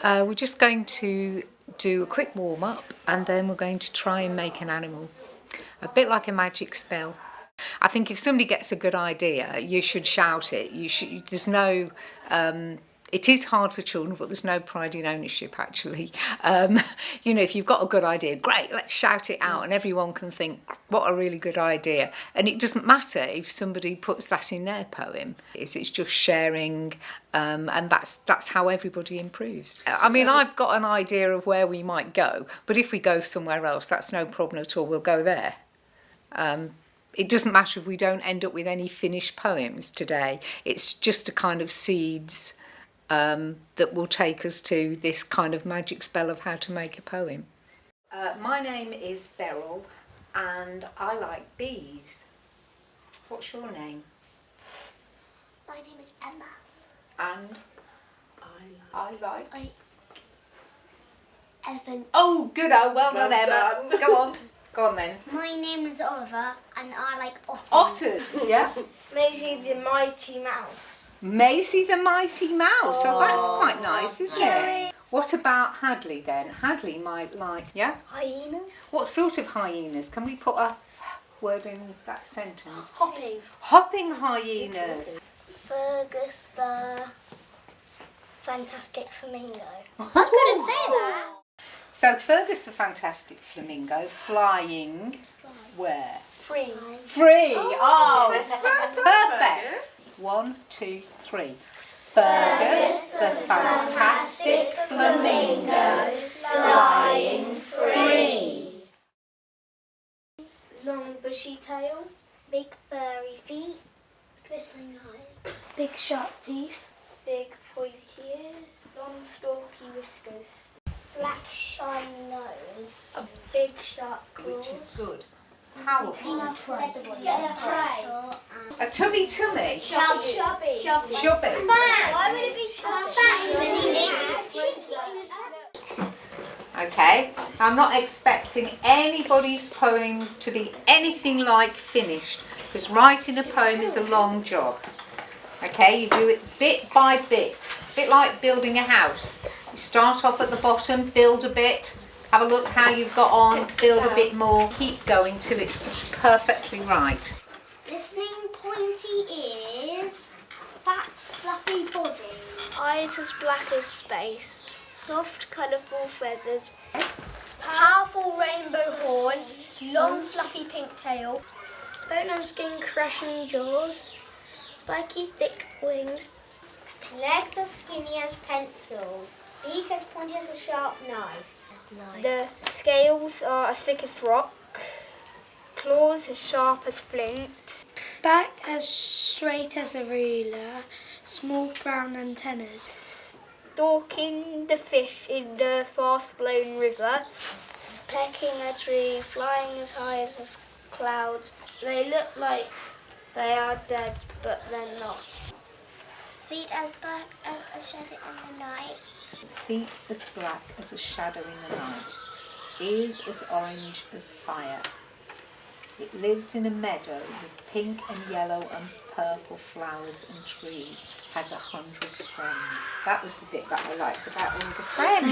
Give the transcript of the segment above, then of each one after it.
We're just going to do a quick warm-up and then we're going to try and make an animal. A bit like a magic spell. I think if somebody gets a good idea, you should shout it. There's no... it is hard for children, but there's no pride in ownership, actually. You know, if you've got a good idea, great, let's shout it out, and everyone can think, what a really good idea. And it doesn't matter if somebody puts that in their poem. It's just sharing, and that's how everybody improves. I mean, I've got an idea of where we might go, but if we go somewhere else, that's no problem at all. We'll go there. It doesn't matter if we don't end up with any finished poems today. It's just a kind of seeds that will take us to this kind of magic spell of how to make a poem. My name is Beryl and I like bees. What's your name? My name is Emma. And? I like Elephant. Oh, good. Oh, well done, Emma. Go on. Go on then. My name is Oliver and I like otters. Otters, yeah. Maisie the Mighty Mouse. Maisie the Mighty Mouse. Oh, that's quite nice, isn't it? What about Hadley then? Hadley might like, yeah? Hyenas. What sort of hyenas? Can we put a word in that sentence? Hopping. Hopping hyenas. Fergus the Fantastic Flamingo. I was going to say that. So Fergus the Fantastic Flamingo flying where? Free. Free. Oh, perfect. 1, 2, 3. Fergus the Fantastic Flamingo flying free. Long bushy tail. Big furry feet. Glistening eyes. Big sharp teeth. Big pointy ears. Long stalky whiskers. Black shiny nose. A big sharp claws. Which is good. Powerful. Together prey. A tummy tummy. Chubby. Chubby. Why would it be Okay, I'm not expecting anybody's poems to be anything like finished, because writing a poem is a long job. Okay, you do it bit by bit, a bit like building a house. You start off at the bottom, build a bit, have a look how you've got on, build a bit more, keep going till it's perfectly right. Listening pointy ears. Fat fluffy body. Eyes as black as space. Soft colourful feathers. Powerful rainbow horn. Long fluffy pink tail. Bone and skin crushing jaws. Spiky thick wings. Legs as skinny as pencils. Beak as pointy as a sharp knife. The scales are as thick as rock. Claws as sharp as flint. Back as straight as a ruler. Small brown antennas. Stalking the fish in the fast-flowing river. Pecking a tree, flying as high as the clouds. They look like they are dead, but they're not. Feet as black as a shadow in the night. Feet as black as a shadow in the night. Ears as orange as fire. It lives in a meadow with pink and yellow and purple flowers and trees. Has 100 friends. That was the bit that I liked about all the friends.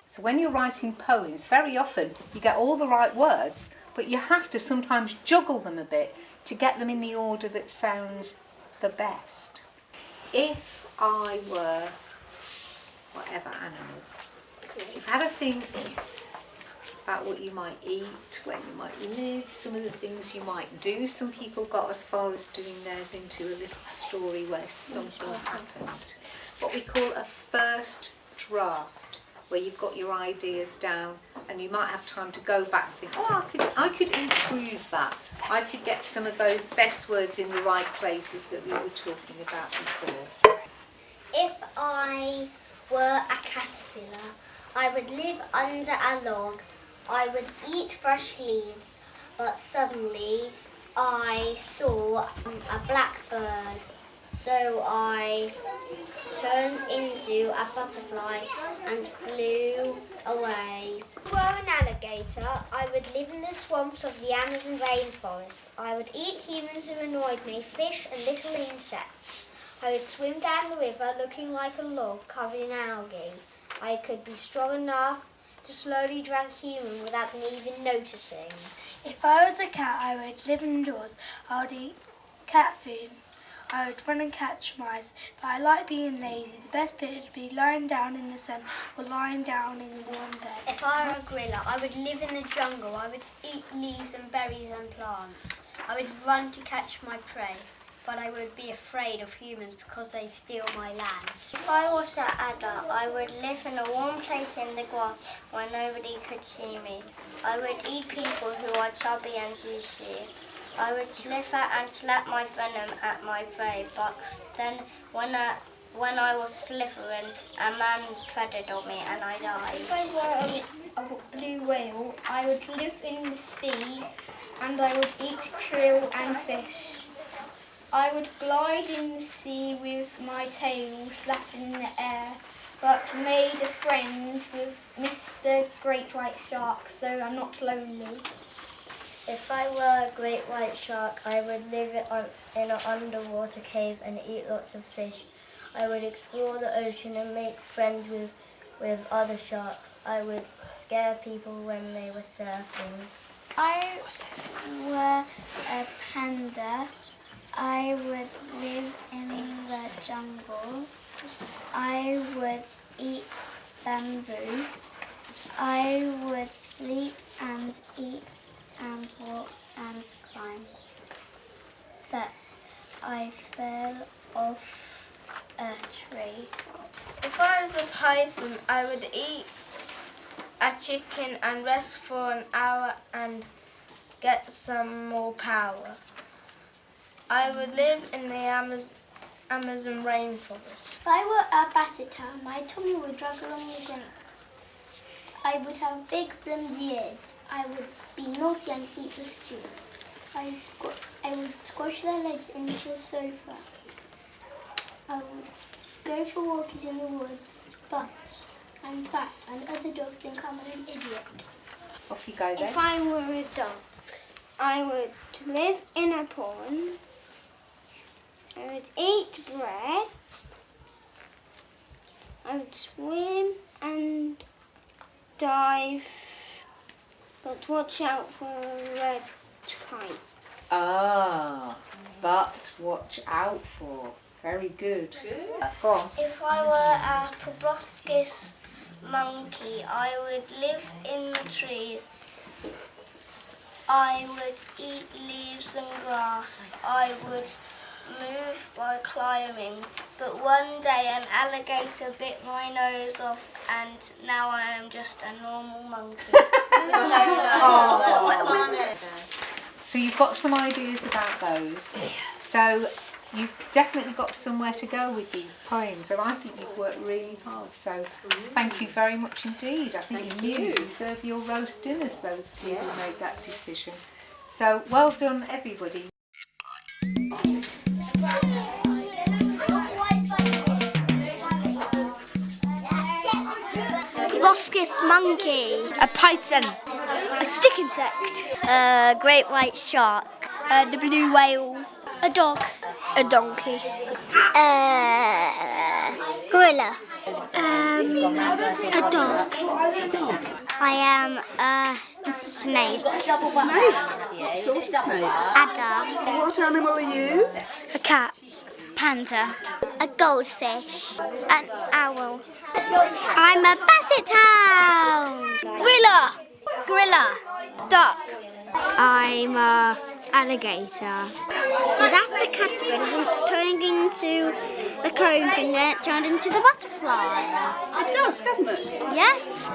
So when you're writing poems, very often you get all the right words, but you have to sometimes juggle them a bit to get them in the order that sounds the best. If I were whatever animal, so you've had a think about what you might eat, where you might live, some of the things you might do. Some people got as far as doing theirs into a little story where something happened. What we call a first draft, where you've got your ideas down and you might have time to go back and think, oh, I could improve that. I could get some of those best words in the right places that we were talking about before. If I were a caterpillar, I would live under a log. I would eat fresh leaves, but suddenly I saw a blackbird So I turned into a butterfly and flew away. If I were an alligator, I would live in the swamps of the Amazon rainforest. I would eat humans who annoyed me, fish and little insects. I would swim down the river looking like a log covered in algae. I could be strong enough to slowly drag human without them even noticing. If I was a cat, I would live indoors. I would eat cat food. I would run and catch mice, but I like being lazy. The best bit would be lying down in the sun or lying down in a warm bed. If I were a gorilla, I would live in the jungle. I would eat leaves and berries and plants. I would run to catch my prey, but I would be afraid of humans because they steal my land. If I was an adult, I would live in a warm place in the grass where nobody could see me. I would eat people who are chubby and juicy. I would slither and slap my venom at my prey, but then when I was slithering, a man treaded on me and I died. If I were a blue whale, I would live in the sea and I would eat krill and fish. I would glide in the sea with my tail slapping in the air, but made a friend with Mr. Great White Shark, so I'm not lonely. If I were a great white shark, I would live in an underwater cave and eat lots of fish. I would explore the ocean and make friends with other sharks. I would scare people when they were surfing. If I were a panda, I would live in the jungle. I would eat bamboo. I would sleep and eat and walk and climb. But I fell off a tree. If I was a python, I would eat a chicken and rest for an hour and get some more power. I would live in the Amazon rainforest. If I were a basseter, my tummy would drag along the ground. I would have big flimsy eggs. I would be naughty and eat the stew. I would squash their legs into the sofa. I would go for walks in the woods, but I'm fat and other dogs think I'm an idiot. Off you go then. If I were a dog, I would live in a pond. I would eat bread. I would swim and dive, but watch out for a red kite. Ah, but watch out for. Very good. Go on. If I were a proboscis monkey, I would live in the trees. I would eat leaves and grass. I would move by climbing. But one day an alligator bit my nose off and now I am just a normal monkey. With no nose. So you've got some ideas about those. So you've definitely got somewhere to go with these poems, and I think you've worked really hard. So thank you very much indeed. I think you deserve your roast dinners, those of you who made that decision. So well done, everybody. Proboscis monkey. A python. A stick insect. A great white shark. The blue whale. A dog. A donkey. Gorilla. A dog. I am a snake. Snake? What sort of snake? Adder. What animal are you? A cat. Panda. A goldfish. An owl. I'm a basset hound. Gorilla. Gorilla. Duck. I'm a alligator. So that's the caterpillar. It's turning into the cone thing, then it turned into the butterfly. It does, doesn't it? Yes.